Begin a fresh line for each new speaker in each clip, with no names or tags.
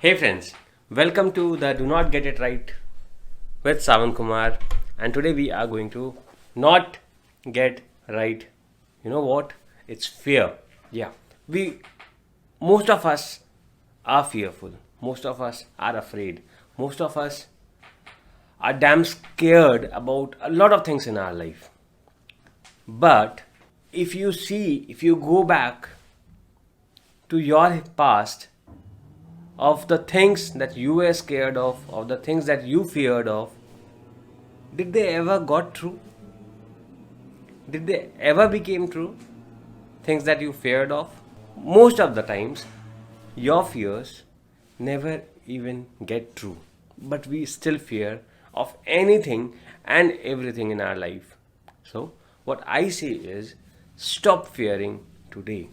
Hey friends, welcome to the Do Not Get It Right with Sawan Kumar, and today we are going to not get right. You know what? It's fear. Yeah, we most of us are fearful. Most of us are afraid. Most of us are damn scared about a lot of things in our life. But if you go back to your past, of the things that you were scared of the things that you feared of, did they ever got true? Did they ever became true? Things that you feared of? Most of the times, your fears never even get true. But we still fear of anything and everything in our life. So, what I say is stop fearing today.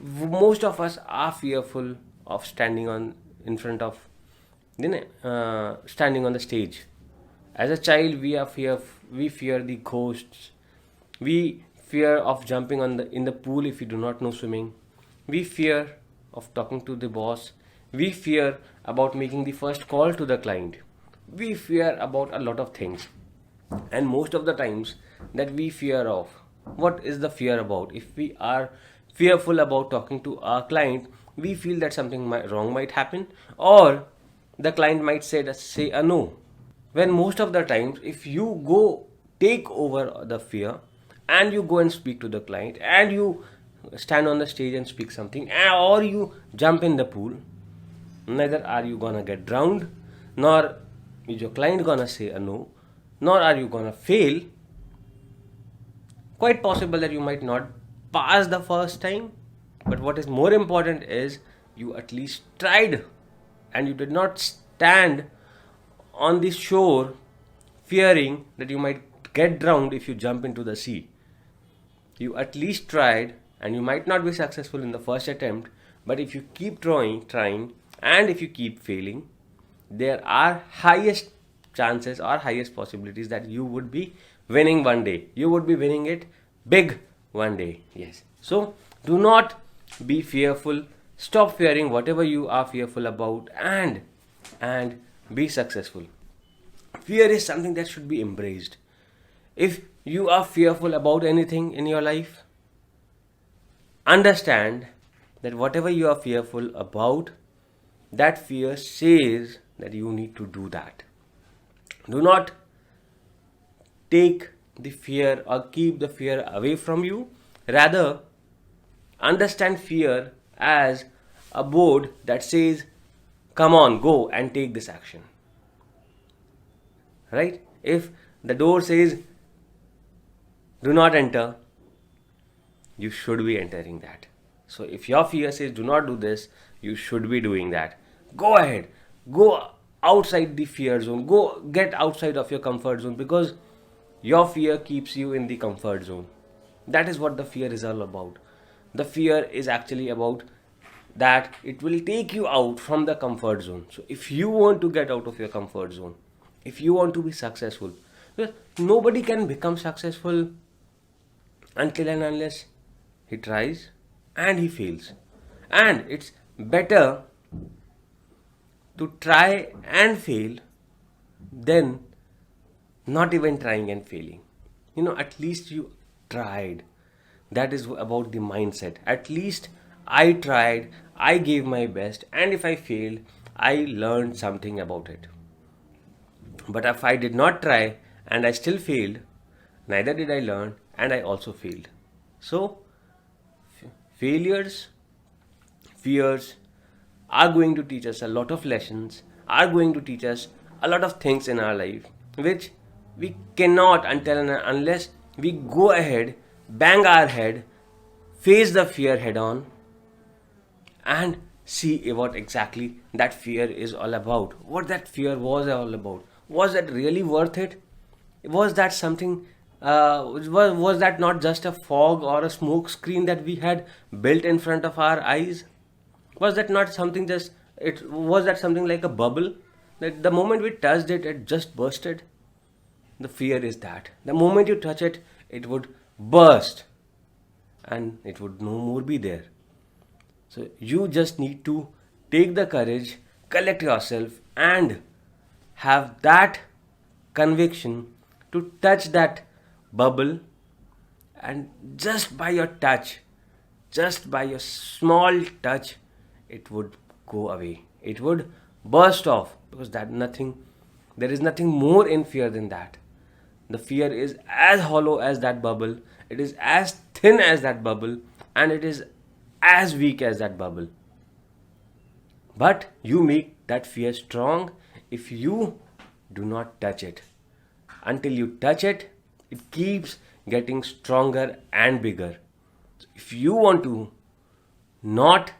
Most of us are fearful of standing on in front of, standing on the stage. As a child, we fear the ghosts. We fear of jumping on the in the pool if we do not know swimming. We fear of talking to the boss. We fear about making the first call to the client. We fear about a lot of things. And most of the times that we fear of, what is the fear about? If we are fearful about talking to our client, we feel that something wrong might happen, or the client might say a no. When most of the times, if you go take over the fear and you go and speak to the client and you stand on the stage and speak something, or you jump in the pool, neither are you gonna get drowned, nor is your client gonna say a no, nor are you gonna fail. Quite possible that you might not pass the first time, but what is more important is you at least tried, and you did not stand on the shore fearing that you might get drowned if you jump into the sea. You at least tried, and you might not be successful in the first attempt, but if you keep trying, and if you keep failing, there are highest chances or highest possibilities that you would be winning one day. You would be winning it big one day. Yes. So do not be fearful. Stop fearing whatever you are fearful about, and be successful. Fear is something that should be embraced. If you are fearful about anything in your life, understand that whatever you are fearful about, that fear says that you need to do that. Do not take the fear or keep the fear away from you. Rather, understand fear as a board that says, come on, go and take this action. Right? If the door says, do not enter, you should be entering that. So if your fear says, do not do this, you should be doing that. Go ahead. Go outside the fear zone. Go get outside of your comfort zone, because your fear keeps you in the comfort zone. That is what the fear is all about. The fear is actually about that it will take you out from the comfort zone. So if you want to get out of your comfort zone, if you want to be successful, because nobody can become successful until and unless he tries and he fails. And it's better to try and fail than not even trying and failing. At least you tried. That is about the mindset. At least I tried, I gave my best, and if I failed, I learned something about it. But if I did not try and I still failed, neither did I learn, and I also failed. So, failures, fears are going to teach us a lot of lessons, are going to teach us a lot of things in our life, which we cannot until and unless we go ahead, bang our head, face the fear head on, and see what exactly that fear is all about. What that fear was all about. Was that really worth it? Was that something? Was that not just a fog or a smoke screen that we had built in front of our eyes? Was that not something just? It was that something like a bubble that the moment we touched it, it just bursted. The fear is that the moment you touch it, it would burst, and it would no more be there. So you just need to take the courage collect yourself and have that conviction to touch that bubble, and just by your touch, just by your small touch, it would go away. It would burst off, because there is nothing more in fear than that. The fear is as hollow as that bubble, it is as thin as that bubble, and it is as weak as that bubble. But you make that fear strong if you do not touch it. Until you touch it, it keeps getting stronger and bigger. So if you want to not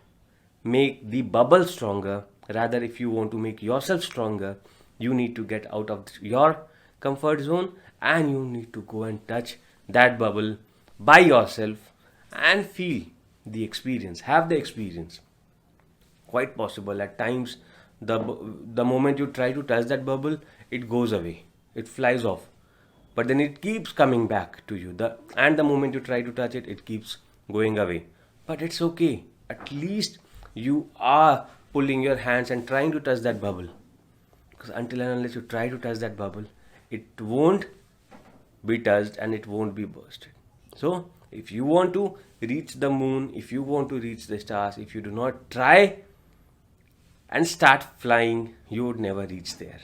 make the bubble stronger, rather, if you want to make yourself stronger, you need to get out of your comfort zone and you need to go and touch that bubble by yourself and feel the experience, have the experience. Quite possible at times the moment you try to touch that bubble, it goes away, it flies off, but then it keeps coming back to you. The moment you try to touch it, it keeps going away. But it's okay. At least you are pulling your hands and trying to touch that bubble. Because until and unless you try to touch that bubble, it won't be touched and it won't be bursted. So if you want to reach the moon, if you want to reach the stars, if you do not try and start flying, you would never reach there.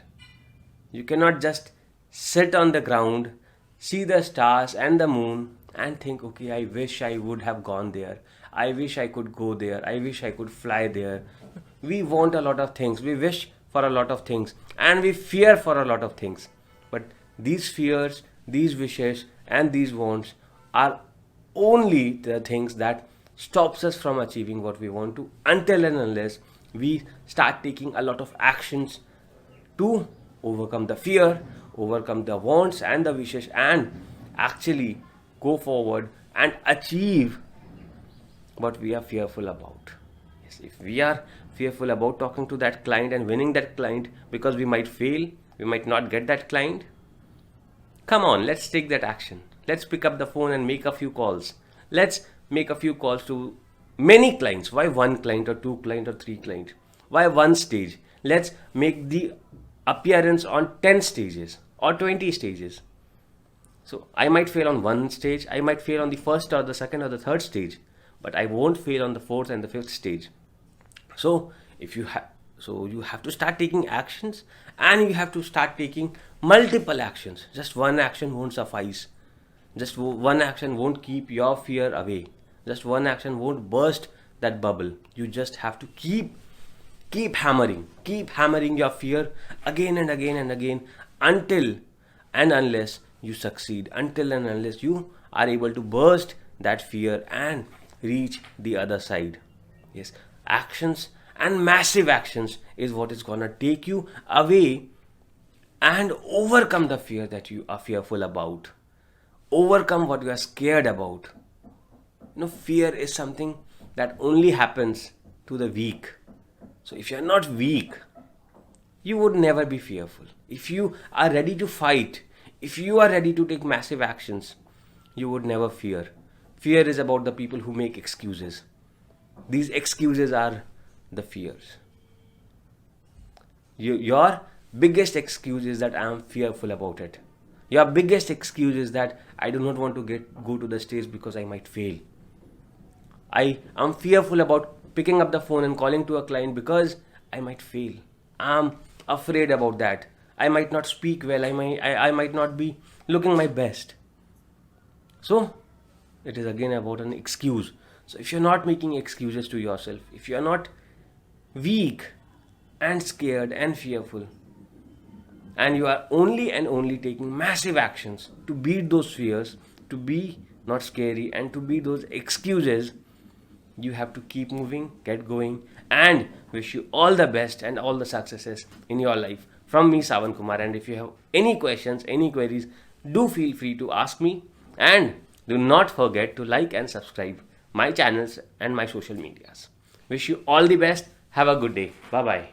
You cannot just sit on the ground, see the stars and the moon and think, okay, I wish I would have gone there. I wish I could go there. I wish I could fly there. We want a lot of things. We wish for a lot of things. And we fear for a lot of things. But these fears, these wishes and these wants are only the things that stops us from achieving what we want to, until and unless we start taking a lot of actions to overcome the fear, overcome the wants and the wishes, and actually go forward and achieve what we are fearful about. Yes, if we are fearful about talking to that client and winning that client because we might fail, we might not get that client, come on, let's take that action. Let's pick up the phone and make a few calls. Let's make a few calls to many clients. Why one client or two client or three client? Why one stage? Let's make the appearance on 10 stages or 20 stages. So I might fail on one stage, I might fail on the first or the second or the third stage, but I won't fail on the fourth and the fifth stage. So you have to start taking actions, and you have to start taking multiple actions. Just one action won't suffice. Just one action won't keep your fear away. Just one action won't burst that bubble. You just have to keep hammering your fear again and again and again, until and unless you succeed, until and unless you are able to burst that fear and reach the other side. Yes, actions and massive actions is what is gonna take you away and overcome the fear that you are fearful about. Overcome what you are scared about. Fear is something that only happens to the weak. So if you are not weak, you would never be fearful. If you are ready to fight, if you are ready to take massive actions, you would never fear. Fear is about the people who make excuses. These excuses are the fears. Your biggest excuse is that I am fearful about it. Your biggest excuse is that I do not want to go to the stage because I might fail. I am fearful about picking up the phone and calling to a client because I might fail. I am afraid about that. I might not speak well. I might not be looking my best. So it is again about an excuse. So if you're not making excuses to yourself, if you're not weak and scared and fearful, and you are only and only taking massive actions to beat those fears, to be not scary and to beat those excuses, you have to keep moving, get going, and wish you all the best and all the successes in your life. From me, Sawan Kumar, and if you have any questions, any queries, do feel free to ask me, and do not forget to like and subscribe my channels and my social medias. Wish you all the best. Have a good day. Bye-bye.